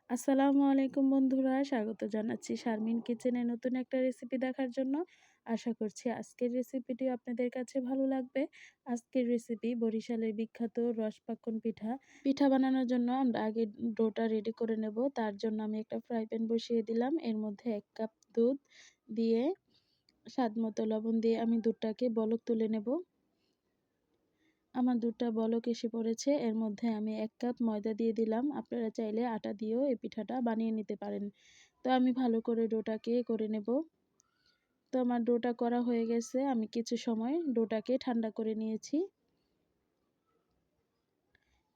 আসসালামু আলাইকুম বন্ধুরা, স্বাগত জানাচ্ছি শারমিন কিচেনে নতুন একটা রেসিপি দেখার জন্য। আশা করছি আজকের রেসিপিটি আপনাদের কাছে ভালো লাগবে। আজকের রেসিপি বরিশালের বিখ্যাত রসপাক্কন পিঠা। পিঠা বানানোর জন্য আমরা আগে ডোটা রেডি করে নেব। তার জন্য আমি একটা ফ্রাই প্যান বসিয়ে দিলাম। এর মধ্যে 1 কাপ দুধ দিয়ে স্বাদমতো লবণ দিয়ে আমি দুধটাকে বলক তুলে নেব। আমার দুধটা বলক এসে পড়েছে। এর মধ্যে আমি 1 কাপ ময়দা দিয়ে দিলাম। আপনারা চাইলে আটা দিয়েও এই পিঠাটা বানিয়ে নিতে পারেন। তো আমি ভালো করে ডোটাকে করে নেব। তো আমার ডোটা করা হয়ে গেছে। আমি কিছু সময় ডোটাকে ঠান্ডা করে নিয়েছি।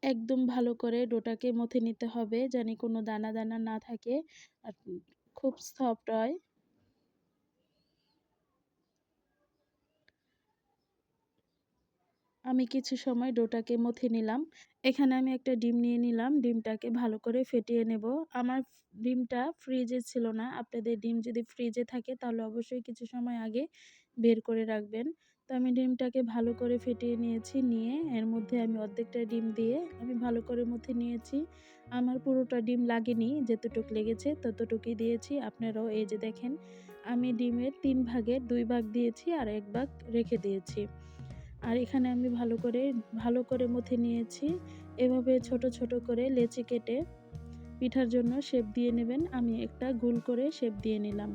একদম ভালো করে ডোটাকে মথে নিতে হবে, জানি কোনো দানা দানা না থাকে আর খুব সফট হয়। আমি কিছু সময় ডোটাকে মথে নিলাম। এখানে আমি একটা ডিম নিয়ে নিলাম। ডিমটাকে ভালো করে ফেটিয়ে নেব। আমার ডিমটা ফ্রিজে ছিল না। আপনাদের ডিম যদি ফ্রিজে থাকে তাহলে অবশ্যই কিছু সময় আগে বের করে রাখবেন। তো আমি ডিমটাকে ভালো করে ফেটিয়ে নিয়েছি। নিয়ে এর মধ্যে আমি অর্ধেকটা ডিম দিয়ে আমি ভালো করে মথে নিয়েছি। আমার পুরোটা ডিম লাগেনি, যতটুক লেগেছে ততটুকুই দিয়েছি। আপনারাও এই যে দেখেন, আমি ডিমের 3 ভাগের 2 ভাগ দিয়েছি আর 1 ভাগ রেখে দিয়েছি। আর এখানে আমি ভালো করে মথে নিয়েছি। এভাবে ছোট ছোট করে লেচি কেটে পিঠার জন্য শেপ দিয়ে নেবেন। আমি একটা গোল করে শেপ দিয়ে নিলাম।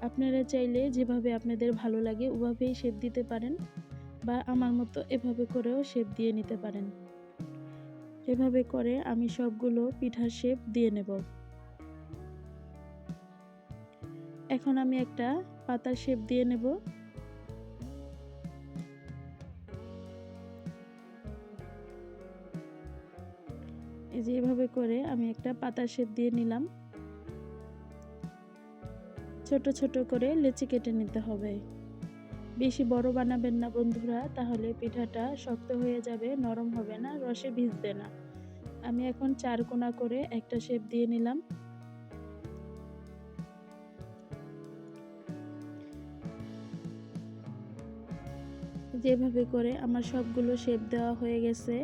আপনারা চাইলে যেভাবে আপনাদের ভালো লাগে ওভাবেই শেপ দিতে পারেন, বা আমার মতো এভাবে করেও শেপ দিয়ে নিতে পারেন। এভাবে করে আমি সবগুলো পিঠার শেপ দিয়ে নেব। এখন আমি একটা পাতার শেপ দিয়ে নেব। এই যে এভাবে করে আমি একটা পাতার শেপ দিয়ে নিলাম। ছোট ছোট করে লেচি কেটে নিতে হবে। বেশি বড় বানাবেন না বন্ধুরা, তাহলে পিঠাটা শক্ত হয়ে যাবে, নরম হবে না, রসে ভিজবে না। আমি এখন 4 কোণা করে একটা শেপ দিয়ে নিলাম। যেভাবে করে আমার সবগুলো শেপ দেওয়া হয়ে গেছে।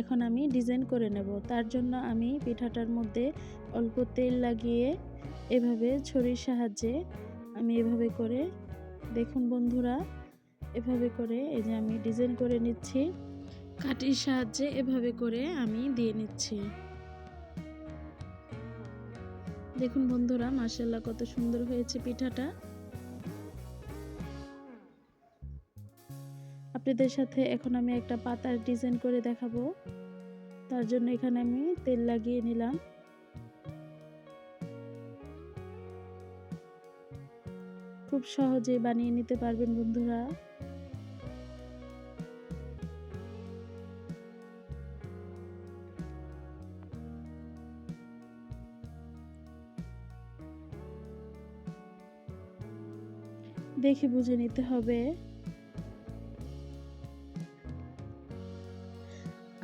এখন আমি ডিজাইন করে নেব। তার জন্য আমি পিঠাটার মধ্যে অল্প তেল লাগিয়ে এভাবে ছুরির সাহায্যে আমি এভাবে করে, দেখুন বন্ধুরা, এভাবে করে এই যে আমি ডিজাইন করে নিচ্ছি। কাঠির সাহায্যে এভাবে করে আমি দিয়ে নিচ্ছি। দেখুন বন্ধুরা, মাশাআল্লাহ কত সুন্দর হয়েছে পিঠাটা। আপনাদের সাথে এখন আমি একটা পাতার ডিজাইন করে দেখাবো। তার জন্য এখানে আমি তেল লাগিয়ে নিলাম। খুব সহজেই বানিয়ে নিতে পারবেন বন্ধুরা। দেখে বুঝে নিতে হবে।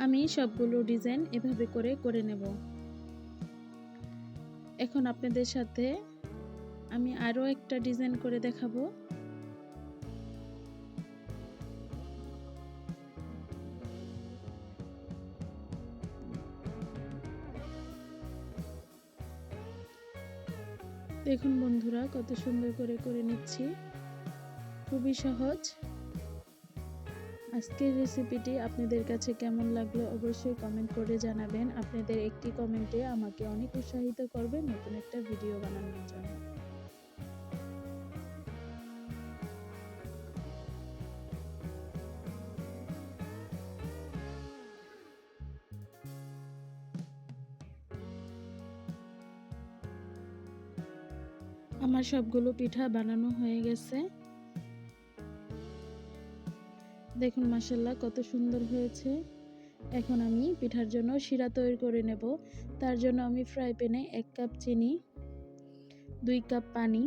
আমি সবগুলো ডিজাইন এভাবে করে নেব। এখন আপনাদের সাথে আমি আরো একটা ডিজাইন করে দেখাবো। দেখুন বন্ধুরা, কত সুন্দর করে নিচ্ছি। খুবই সহজ। আজকের রেসিপিটি আপনাদের কাছে কেমন লাগলো অবশ্যই কমেন্ট করে জানাবেন। আপনাদের একটি কমেন্টে আমাকে অনেক উৎসাহিত করবে নতুন একটা ভিডিও বানানোর জন্য। আমার সবগুলো পিঠা বানানো হয়ে গেছে। দেখুন মাশাআল্লাহ কত সুন্দর হয়েছে। এখন আমি পিঠার জন্য শিরা তৈরি করে নেব। তার জন্য আমি ফ্রাই প্যানে 1 কাপ চিনি, 2 কাপ পানি,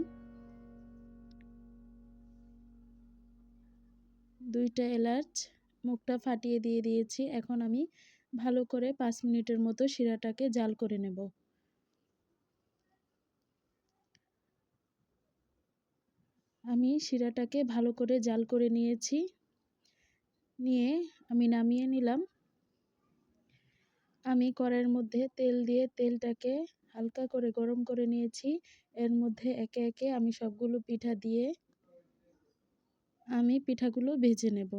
2টা এলাচ মুখটা ফাটিয়ে দিয়ে দিয়েছি। এখন আমি ভালো করে 5 মিনিটের মতো শিরাটাকে জাল করে নেব। আমি শিরাটাকে ভালো করে জাল করে নিয়েছি। নিয়ে আমি নামিয়ে নিলাম। আমি কড়াইয়ের মধ্যে তেল দিয়ে তেলটাকে হালকা করে গরম করে নিয়েছি। এর মধ্যে একে একে আমি সবগুলো পিঠা দিয়ে আমি পিঠাগুলো ভেজে নেব।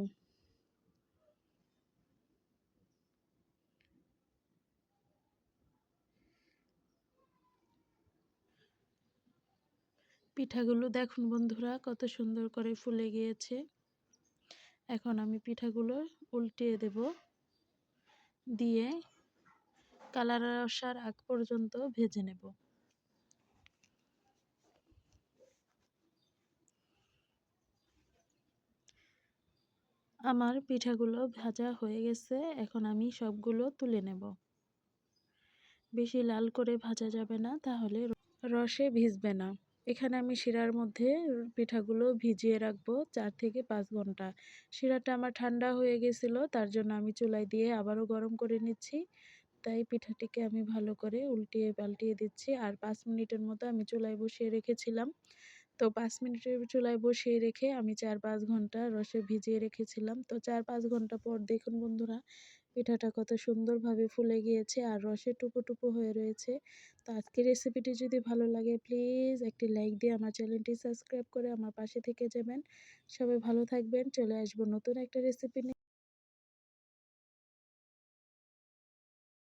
পিঠাগুলো দেখুন বন্ধুরা কত সুন্দর করে ফুলে গিয়েছে। এখন আমি পিঠাগুলো উল্টিয়ে দেব, দিয়ে কালার আসার আগ পর্যন্ত ভেজে নেব। আমার পিঠাগুলো ভাজা হয়ে গেছে, এখন আমি সবগুলো তুলে নেব। বেশি লাল করে ভাজা যাবে না, তাহলে রসে ভিজবে না। এখানে আমি শিরার মধ্যে পিঠাগুলো ভিজিয়ে রাখবো 4 থেকে 5 ঘন্টা। শিরাটা আমার ঠান্ডা হয়ে গেছিলো, তার জন্য আমি চুলায় দিয়ে আবারও গরম করে নিচ্ছি। তাই পিঠাটিকে আমি ভালো করে উল্টিয়ে পাল্টিয়ে দিচ্ছি। আর 5 মিনিটের মতো আমি চুলায় বসিয়ে রেখেছিলাম। তো 5 মিনিটের চুলায় বসিয়ে রেখে আমি 4-5 ঘন্টা রসে ভিজিয়ে রেখেছিলাম। তো 4-5 ঘন্টা পর দেখুন বন্ধুরা, পিঠাটা কত সুন্দরভাবে ফুলে গিয়েছে আর রসে টুপো টুপো হয়ে রয়েছে। তো আজকের রেসিপিটি যদি ভালো লাগে প্লিজ একটি লাইক দিয়ে আমার চ্যানেলটি সাবস্ক্রাইব করে আমার পাশে থেকে যাবেন। সবাই ভালো থাকবেন। চলে আসবো নতুন একটা রেসিপি নিয়ে।